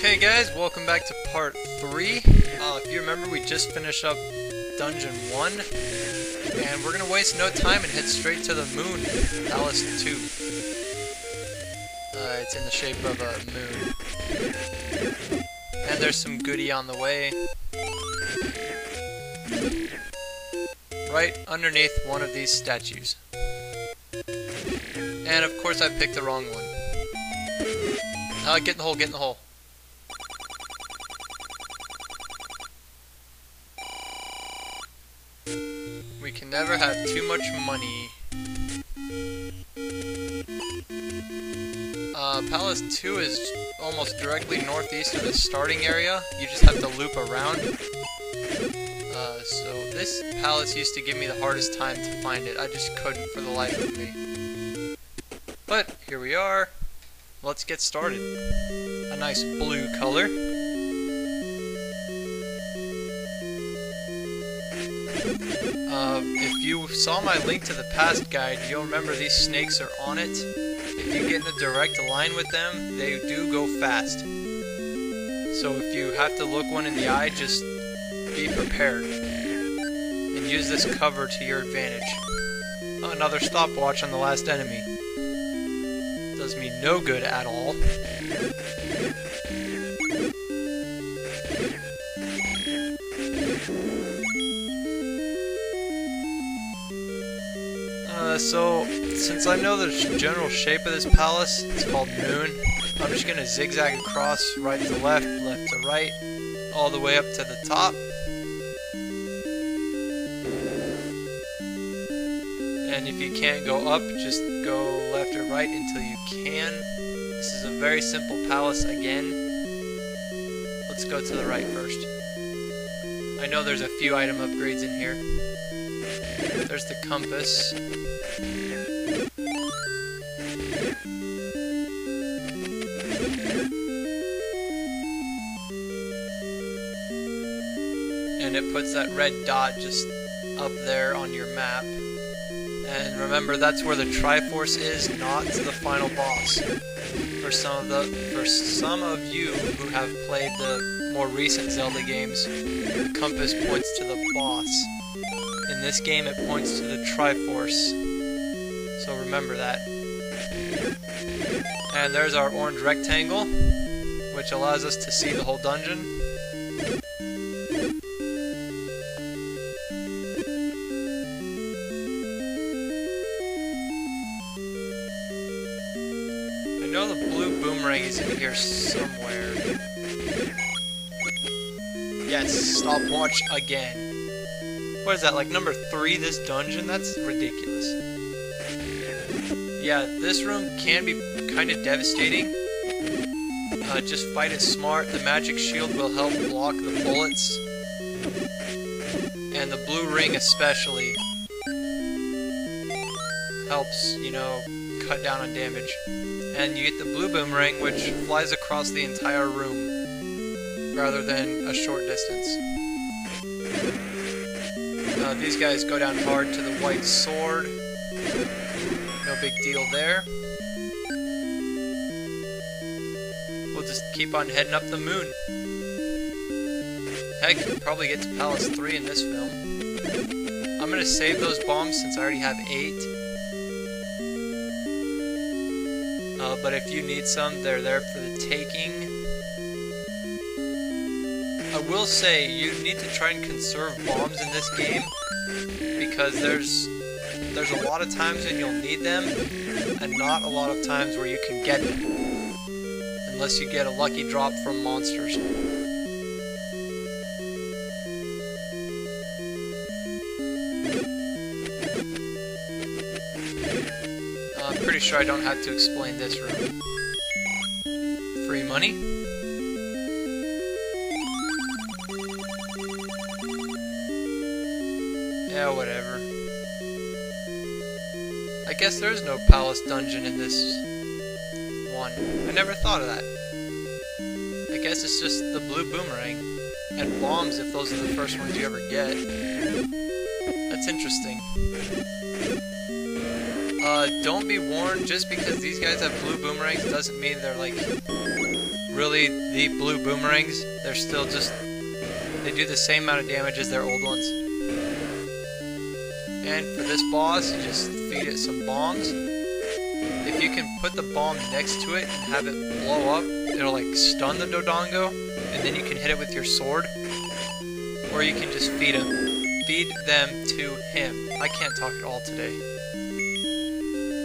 Okay guys, welcome back to part 3. If you remember, we just finished up Dungeon 1. And we're gonna waste no time and head straight to the Moon Palace 2. It's in the shape of a moon. And there's some goodie on the way. Right underneath one of these statues. And of course I picked the wrong one. Get in the hole, get in the hole. We can never have too much money. Palace 2 is almost directly northeast of the starting area. You just have to loop around. So this palace used to give me the hardest time to find it. I just couldn't for the life of me. But here we are. Let's get started. A nice blue color. If you saw my link to the past guide, you'll remember these snakes are on it. If you get in a direct line with them, they do go fast. So if you have to look one in the eye, just be prepared. And use this cover to your advantage. Another stopwatch on the last enemy. Does me no good at all. So, since I know the general shape of this palace, it's called Moon, I'm just going to zigzag across right to left, left to right, all the way up to the top. And if you can't go up, just go left or right until you can. This is a very simple palace again. Let's go to the right first. I know there's a few item upgrades in here. There's the compass. And it puts that red dot just up there on your map. And remember, that's where the Triforce is, not to the final boss. For some of you who have played the more recent Zelda games, the compass points to the boss. In this game, it points to the Triforce. So remember that. And there's our orange rectangle, which allows us to see the whole dungeon. I know the blue boomerang is in here somewhere. Yes, stopwatch again. What is that, like number 3 this dungeon? That's ridiculous. Yeah, this room can be kind of devastating. Just fight it smart. The magic shield will help block the bullets. And the blue ring especially helps, you know, cut down on damage. And you get the blue boomerang, which flies across the entire room rather than a short distance. These guys go down hard to the white sword. No big deal there. We'll just keep on heading up the moon. Heck, you could probably get to Palace 3 in this film. I'm gonna save those bombs since I already have 8. But if you need some, they're there for the taking. I will say, you need to try and conserve bombs in this game, because there's a lot of times when you'll need them, and not a lot of times where you can get them, unless you get a lucky drop from monsters. I'm pretty sure I don't have to explain this room. Free money. Yeah, whatever. I guess there's no palace dungeon in this one. I never thought of that. I guess it's just the blue boomerang. And bombs if those are the first ones you ever get. That's interesting. Don't be warned, just because these guys have blue boomerangs doesn't mean they're like really, the blue boomerangs, they're still just, they do the same amount of damage as their old ones. And for this boss, you just feed it some bombs. If you can put the bomb next to it and have it blow up, it'll like stun the Dodongo, and then you can hit it with your sword. Or you can just feed them to him. I can't talk at all today.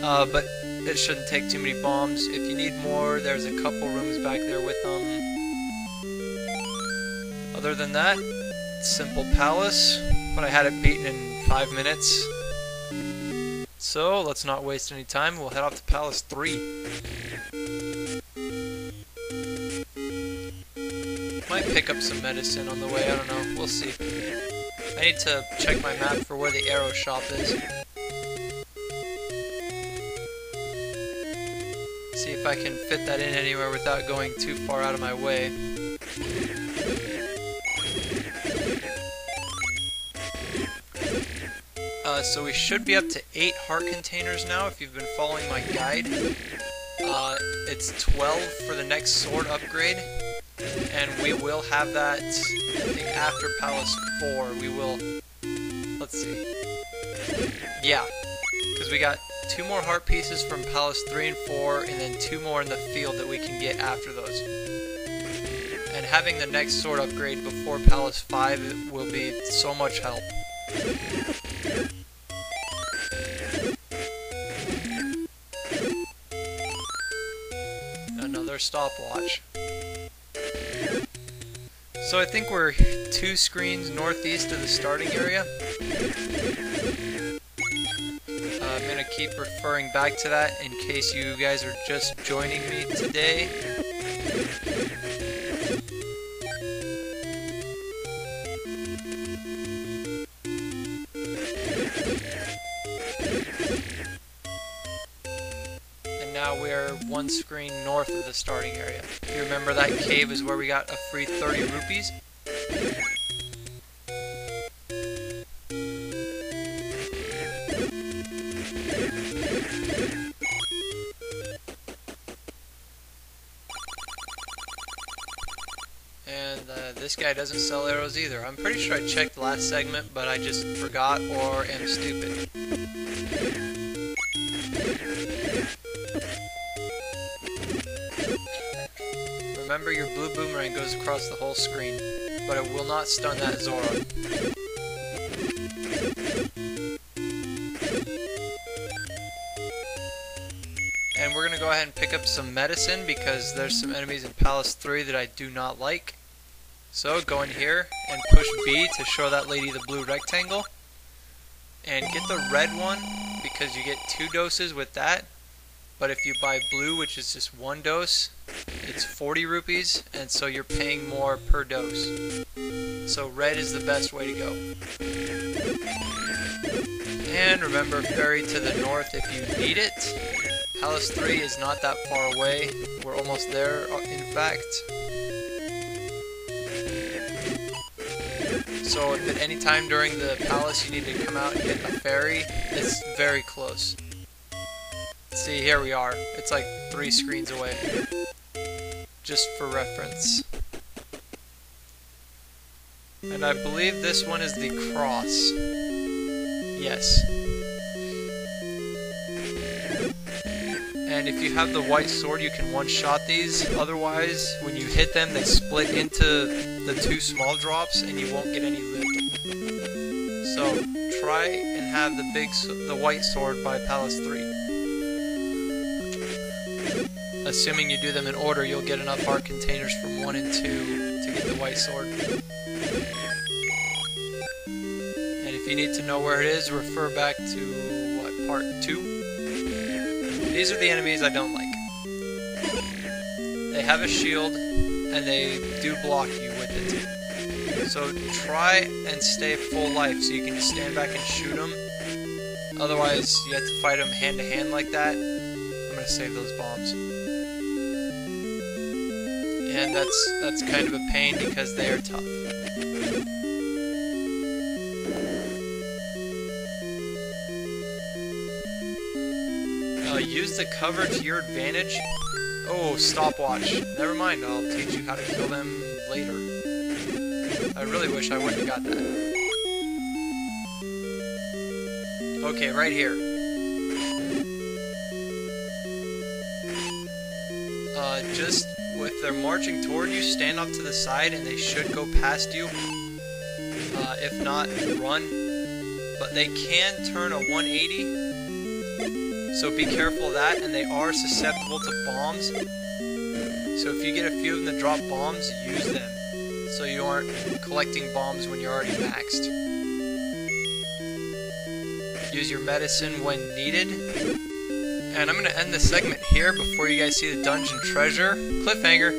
But it shouldn't take too many bombs. If you need more, there's a couple rooms back there with them. Other than that, simple palace, but I had it beaten in 5 minutes. So let's not waste any time, we'll head off to Palace 3. Might pick up some medicine on the way, I don't know, we'll see. I need to check my map for where the arrow shop is. See if I can fit that in anywhere without going too far out of my way. So we should be up to 8 heart containers now if you've been following my guide. It's 12 for the next sword upgrade, and we will have that, I think, after Palace 4. We will, let's see, yeah, because we got 2 more heart pieces from Palace 3 and 4, and then 2 more in the field that we can get after those. And having the next sword upgrade before Palace 5 will be so much help. Another stopwatch. So I think we're 2 screens northeast of the starting area. I'm gonna keep referring back to that in case you guys are just joining me today. Now we're 1 screen north of the starting area. If you remember, that cave is where we got a free 30 rupees. And this guy doesn't sell arrows either. I'm pretty sure I checked the last segment, but I just forgot or am stupid. Remember, your blue boomerang goes across the whole screen, but it will not stun that Zora. And we're going to go ahead and pick up some medicine because there's some enemies in Palace 3 that I do not like. So go in here and push B to show that lady the blue rectangle. And get the red one because you get 2 doses with that. But if you buy blue, which is just 1 dose, it's 40 rupees, and so you're paying more per dose. So red is the best way to go. And remember, ferry to the north if you need it. Palace 3 is not that far away. We're almost there, in fact. So if at any time during the palace you need to come out and get a ferry, it's very close. See, here we are. It's like 3 screens away. Just for reference. And I believe this one is the cross. Yes. And if you have the white sword, you can one-shot these. Otherwise, when you hit them, they split into the 2 small drops, and you won't get any loot. So try and have the white sword by Palace 3. Assuming you do them in order, you'll get enough heart containers from 1 and 2 to get the white sword. And if you need to know where it is, refer back to, what, part 2? These are the enemies I don't like. They have a shield, and they do block you with it. So try and stay full life so you can just stand back and shoot them. Otherwise, you have to fight them hand to hand like that. I'm going to save those bombs. And that's kind of a pain because they are tough. Use the cover to your advantage Oh, stopwatch. Never mind, I'll teach you how to kill them later. I really wish I wouldn't have got that. Okay, right here. Just if they're marching toward you, stand off to the side and they should go past you. If not, run. But they can turn a 180, so be careful of that, and they are susceptible to bombs. So if you get a few of them to drop bombs, use them, so you aren't collecting bombs when you're already maxed. Use your medicine when needed. And I'm going to end this segment here before you guys see the dungeon treasure. Cliffhanger.